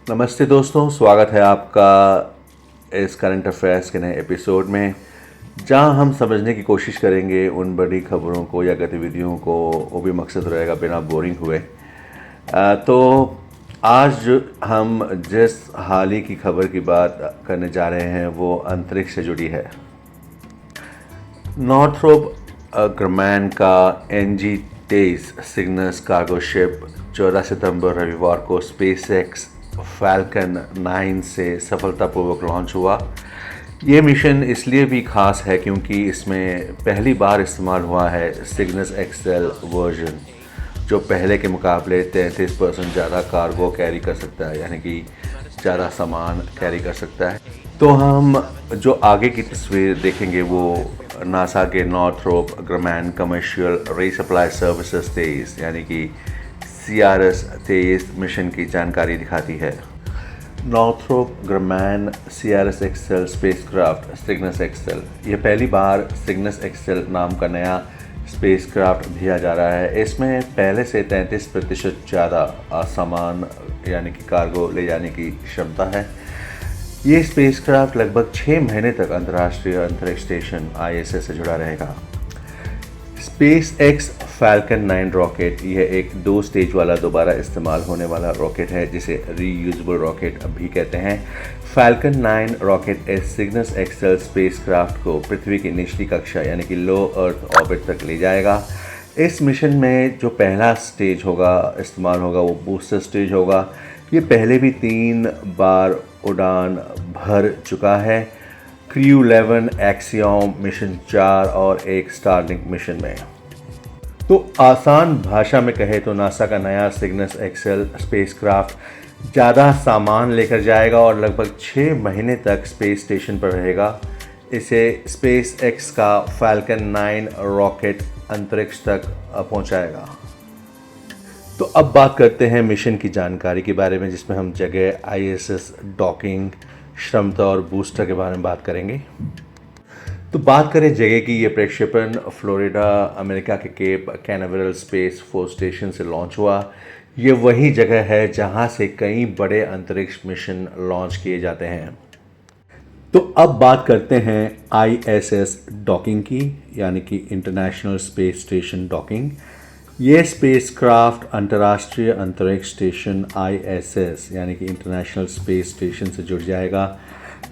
नमस्ते दोस्तों, स्वागत है आपका इस करंट अफेयर्स के नए एपिसोड में, जहां हम समझने की कोशिश करेंगे उन बड़ी खबरों को या गतिविधियों को, वो भी मकसद रहेगा बिना बोरिंग हुए। तो आज हम जिस हाल ही की खबर की बात करने जा रहे हैं वो अंतरिक्ष से जुड़ी है। नॉर्थरोप ग्रामैन का NG-23 सिग्नस कार्गो शिप 14 सितंबर रविवार को स्पेसएक्स फैल्कन 9 से सफलतापूर्वक लॉन्च हुआ। ये मिशन इसलिए भी खास है क्योंकि इसमें पहली बार इस्तेमाल हुआ है सिग्नस एक्सेल वर्जन, जो पहले के मुकाबले 33% ज़्यादा कार्गो कैरी कर सकता है, यानी कि ज़्यादा सामान कैरी कर सकता है। तो हम जो आगे की तस्वीर देखेंगे वो नासा के नॉर्थरोप ग्रामैन कमर्शियल रीसप्लाई सर्विसेज 23 यानी कि CRS 23 मिशन की जानकारी दिखाती है। Northrop Grumman CRS XL spacecraft Cygnus XL, ये पहली बार सिग्नस एक्सेल नाम का नया स्पेसक्राफ्ट भेजा जा रहा है। इसमें पहले से 33% ज़्यादा सामान यानी कि कार्गो ले जाने की क्षमता है। ये स्पेसक्राफ्ट लगभग 6 महीने तक अंतर्राष्ट्रीय अंतरिक्ष स्टेशन ISS से जुड़ा रहेगा। SpaceX फैल्कन 9 रॉकेट, यह एक 2 स्टेज वाला दोबारा इस्तेमाल होने वाला रॉकेट है जिसे रीयूजेबल रॉकेट भी कहते हैं। फैल्कन 9 रॉकेट इस सिग्नस एक्सेल स्पेसक्राफ्ट को पृथ्वी की निचली कक्षा यानी कि लो अर्थ ऑर्बिट तक ले जाएगा। इस मिशन में जो पहला स्टेज इस्तेमाल होगा वो बूस्टर स्टेज होगा। ये पहले भी 3 बार उड़ान भर चुका है, क्रू 11, एक्सियोम मिशन 4 और एक स्टारलिंक मिशन में। तो आसान भाषा में कहे तो नासा का नया सिग्नस एक्सेल स्पेसक्राफ्ट ज़्यादा सामान लेकर जाएगा और लगभग 6 महीने तक स्पेस स्टेशन पर रहेगा। इसे SpaceX का फैल्कन 9 रॉकेट अंतरिक्ष तक पहुंचाएगा। तो अब बात करते हैं मिशन की जानकारी के बारे में, जिसमें हम जगह, ISS, डॉकिंग, क्षमता और बूस्टर के बारे में बात करेंगे। तो बात करें जगह की, ये प्रक्षेपण फ्लोरिडा अमेरिका के Cape Canaveral Space Force Station से लॉन्च हुआ। ये वही जगह है जहां से कई बड़े अंतरिक्ष मिशन लॉन्च किए जाते हैं। तो अब बात करते हैं ISS डॉकिंग की, यानी कि इंटरनेशनल स्पेस स्टेशन डॉकिंग। ये स्पेसक्राफ्ट अंतर्राष्ट्रीय अंतरिक्ष स्टेशन ISS यानी कि इंटरनेशनल स्पेस स्टेशन से जुड़ जाएगा।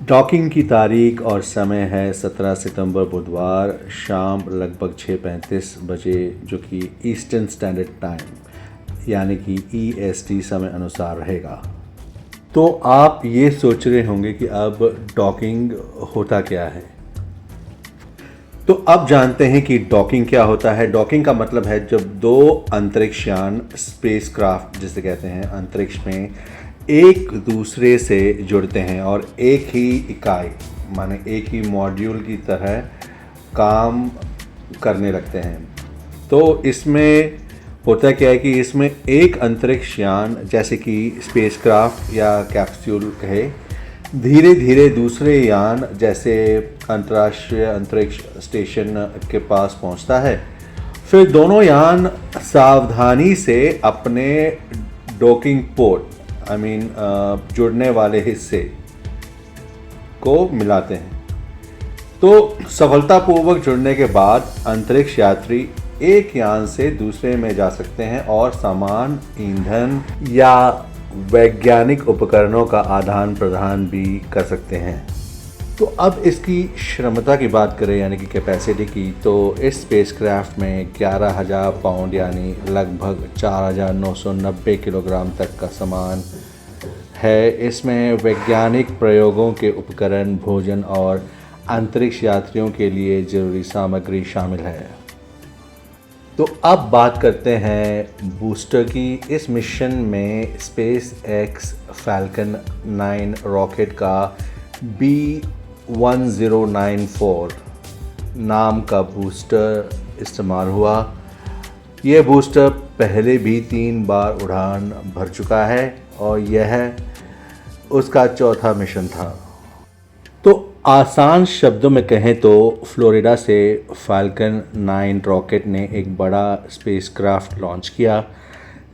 डॉकिंग की तारीख और समय है 17 सितंबर बुधवार शाम लगभग 6:35 बजे, जो कि ईस्टर्न स्टैंडर्ड टाइम यानी कि EST समय अनुसार रहेगा। तो आप ये सोच रहे होंगे कि अब डॉकिंग होता क्या है। तो अब जानते हैं कि डॉकिंग क्या होता है। डॉकिंग का मतलब है जब 2 अंतरिक्षयान, स्पेसक्राफ्ट जिसे कहते हैं, अंतरिक्ष में एक दूसरे से जुड़ते हैं और एक ही इकाई माने एक ही मॉड्यूल की तरह काम करने लगते हैं। तो इसमें होता क्या है कि इसमें एक अंतरिक्षयान जैसे कि स्पेसक्राफ्ट या कैप्सूल कहे, धीरे धीरे दूसरे यान जैसे अंतर्राष्ट्रीय अंतरिक्ष स्टेशन के पास पहुंचता है। फिर दोनों यान सावधानी से अपने डॉकिंग पोर्ट जुड़ने वाले हिस्से को मिलाते हैं। तो सफलतापूर्वक जुड़ने के बाद अंतरिक्ष यात्री एक यान से दूसरे में जा सकते हैं और सामान, ईंधन या वैज्ञानिक उपकरणों का आदान प्रदान भी कर सकते हैं। तो अब इसकी क्षमता की बात करें यानी कि कैपेसिटी की, तो इस स्पेसक्राफ्ट में 11,000 पाउंड यानी लगभग 4,990 किलोग्राम तक का सामान है। इसमें वैज्ञानिक प्रयोगों के उपकरण, भोजन और अंतरिक्ष यात्रियों के लिए ज़रूरी सामग्री शामिल है। तो अब बात करते हैं बूस्टर की। इस मिशन में SpaceX फैल्कन 9 रॉकेट का B1094 नाम का बूस्टर इस्तेमाल हुआ। यह बूस्टर पहले भी 3 बार उड़ान भर चुका है और यह उसका चौथा मिशन था। तो आसान शब्दों में कहें तो फ्लोरिडा से फैल्कन 9 रॉकेट ने एक बड़ा स्पेसक्राफ्ट लॉन्च किया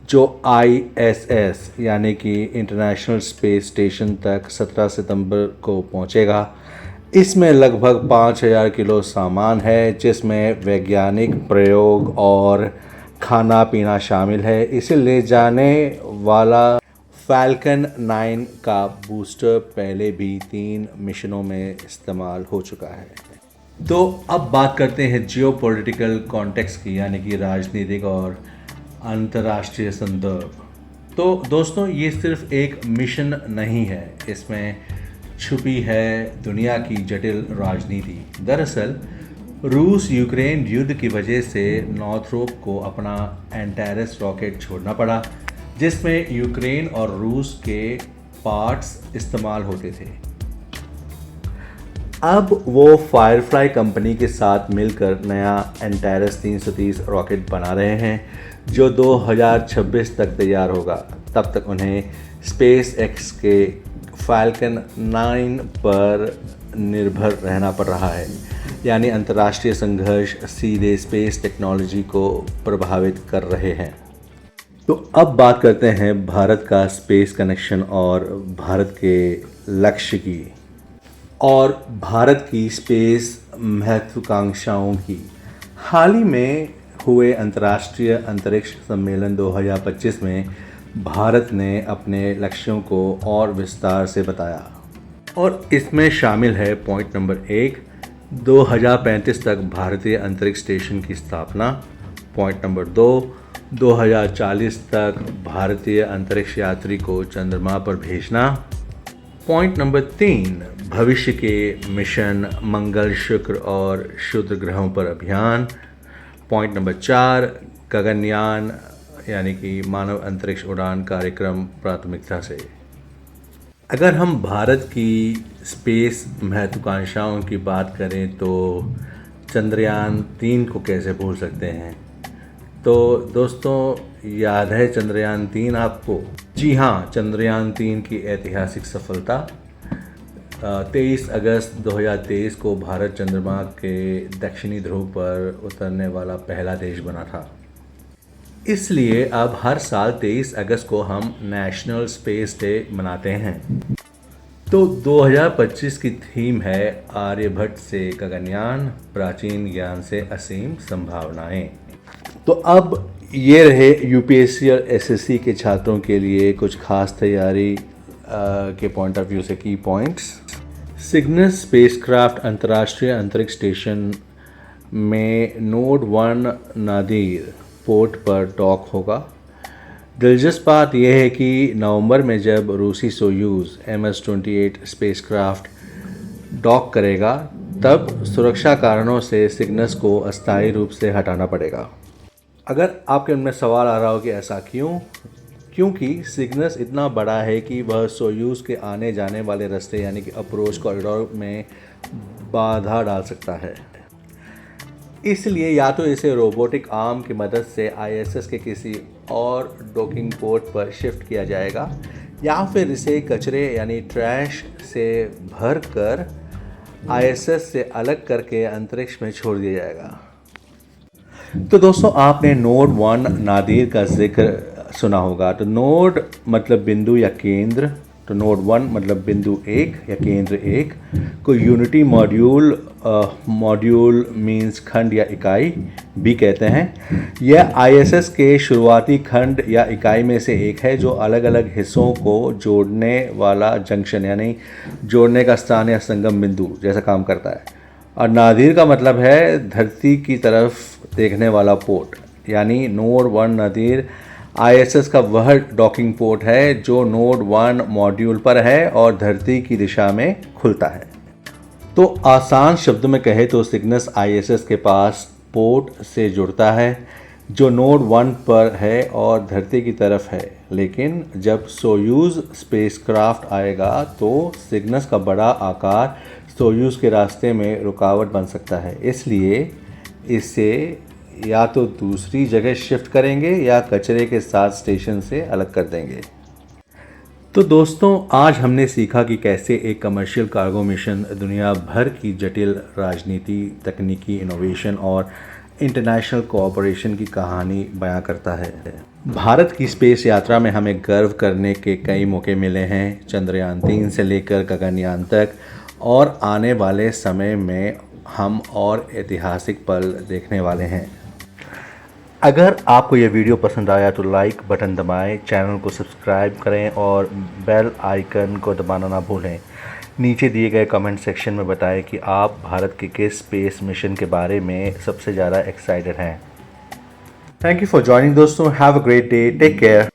जो ISS यानी कि इंटरनेशनल स्पेस स्टेशन तक 17 सितंबर को पहुंचेगा। इसमें लगभग 5000 किलो सामान है, जिसमें वैज्ञानिक प्रयोग और खाना पीना शामिल है। इसे ले जाने वाला फैल्कन 9 का बूस्टर पहले भी 3 मिशनों में इस्तेमाल हो चुका है। तो अब बात करते हैं जियोपॉलिटिकल कॉन्टेक्स्ट की, यानी कि राजनीतिक और अंतर्राष्ट्रीय संदर्भ। तो दोस्तों, ये सिर्फ एक मिशन नहीं है, इसमें छुपी है दुनिया की जटिल राजनीति। दरअसल रूस यूक्रेन युद्ध की वजह से नॉर्थरोप को अपना एंटारस रॉकेट छोड़ना पड़ा, जिसमें यूक्रेन और रूस के पार्ट्स इस्तेमाल होते थे। अब वो फायरफ्लाई कंपनी के साथ मिलकर नया एंटारस 330 रॉकेट बना रहे हैं, जो 2026 तक तैयार होगा। तब तक उन्हें स्पेस एक्स के फैल्कन 9 पर निर्भर रहना पड़ रहा है, यानी अंतर्राष्ट्रीय संघर्ष सीधे स्पेस टेक्नोलॉजी को प्रभावित कर रहे हैं। तो अब बात करते हैं भारत का स्पेस कनेक्शन और भारत के लक्ष्य की और भारत की स्पेस महत्वाकांक्षाओं की। हाल ही में हुए अंतर्राष्ट्रीय अंतरिक्ष सम्मेलन 2025 में भारत ने अपने लक्ष्यों को और विस्तार से बताया, और इसमें शामिल है पॉइंट नंबर 1, 2035 तक भारतीय अंतरिक्ष स्टेशन की स्थापना। पॉइंट नंबर 2, 2040 तक भारतीय अंतरिक्ष यात्री को चंद्रमा पर भेजना। पॉइंट नंबर 3, भविष्य के मिशन मंगल, शुक्र और क्षुद्र ग्रहों पर अभियान। पॉइंट नंबर 4, गगनयान यानी कि मानव अंतरिक्ष उड़ान कार्यक्रम प्राथमिकता से। अगर हम भारत की स्पेस महत्वाकांक्षाओं की बात करें तो चंद्रयान 3 को कैसे भूल सकते हैं। तो दोस्तों, याद है चंद्रयान 3 आपको? जी हाँ, चंद्रयान 3 की ऐतिहासिक सफलता। 23 अगस्त 2023 को भारत चंद्रमा के दक्षिणी ध्रुव पर उतरने वाला पहला देश बना था। इसलिए अब हर साल 23 अगस्त को हम नेशनल स्पेस डे मनाते हैं। तो 2025 की थीम है आर्यभट्ट से गगनयान, प्राचीन ज्ञान से असीम संभावनाएं। तो अब ये रहे यूपीएससी और एसएससी के छात्रों के लिए कुछ खास तैयारी के पॉइंट ऑफ व्यू से की पॉइंट्स। सिग्नस स्पेसक्राफ्ट अंतर्राष्ट्रीय अंतरिक्ष स्टेशन में नोड 1 नादिर पोर्ट पर डॉक होगा। दिलचस्प बात यह है कि नवंबर में जब रूसी सोयूज़ MS-28 स्पेसक्राफ्ट डॉक करेगा, तब सुरक्षा कारणों से सिग्नस को अस्थायी रूप से हटाना पड़ेगा। अगर आपके मन में सवाल आ रहा हो कि ऐसा क्यों? क्योंकि सिग्नस इतना बड़ा है कि वह सोयूज़ के आने जाने वाले रास्ते यानी कि अप्रोच कॉरिडोर में बाधा डाल सकता है। इसलिए या तो इसे रोबोटिक आर्म की मदद से ISS के किसी और डॉकिंग पोर्ट पर शिफ्ट किया जाएगा, या फिर इसे कचरे यानी ट्रैश से भर कर ISS से अलग करके अंतरिक्ष में छोड़ दिया जाएगा। तो दोस्तों, आपने नोड 1 नादिर का जिक्र सुना होगा। तो नोड मतलब बिंदु या केंद्र, तो नोड 1 मतलब बिंदु 1 या केंद्र 1 को यूनिटी मॉड्यूल, मॉड्यूल मीन्स खंड या इकाई भी कहते हैं। यह ISS के शुरुआती खंड या इकाई में से एक है, जो अलग अलग हिस्सों को जोड़ने वाला जंक्शन यानी जोड़ने का स्थान या संगम बिंदु जैसा काम करता है। और नादिर का मतलब है धरती की तरफ देखने वाला पोर्ट, यानी नोड 1 नादिर ISS का वह डॉकिंग पोर्ट है जो नोड 1 मॉड्यूल पर है और धरती की दिशा में खुलता है। तो आसान शब्दों में कहे तो सिग्नस ISS के पास पोर्ट से जुड़ता है जो नोड 1 पर है और धरती की तरफ है। लेकिन जब सोयूज़ स्पेसक्राफ्ट आएगा तो सिग्नस का बड़ा आकार सोयूज़ के रास्ते में रुकावट बन सकता है, इसलिए इसे या तो दूसरी जगह शिफ्ट करेंगे या कचरे के साथ स्टेशन से अलग कर देंगे। तो दोस्तों, आज हमने सीखा कि कैसे एक कमर्शियल कार्गो मिशन दुनिया भर की जटिल राजनीति, तकनीकी इनोवेशन और इंटरनेशनल कोऑपरेशन की कहानी बयां करता है। भारत की स्पेस यात्रा में हमें गर्व करने के कई मौके मिले हैं। चंद्रयान 3 से लेकर गगनयान तक, और आने वाले समय में हम और ऐतिहासिक पल देखने वाले हैं। अगर आपको यह वीडियो पसंद आया तो लाइक बटन दबाएं, चैनल को सब्सक्राइब करें और बेल आइकन को दबाना ना भूलें। नीचे दिए गए कमेंट सेक्शन में बताएं कि आप भारत के किस स्पेस मिशन के बारे में सबसे ज़्यादा एक्साइटेड हैं। थैंक यू फॉर जॉइनिंग दोस्तों। Have a great day. Take care.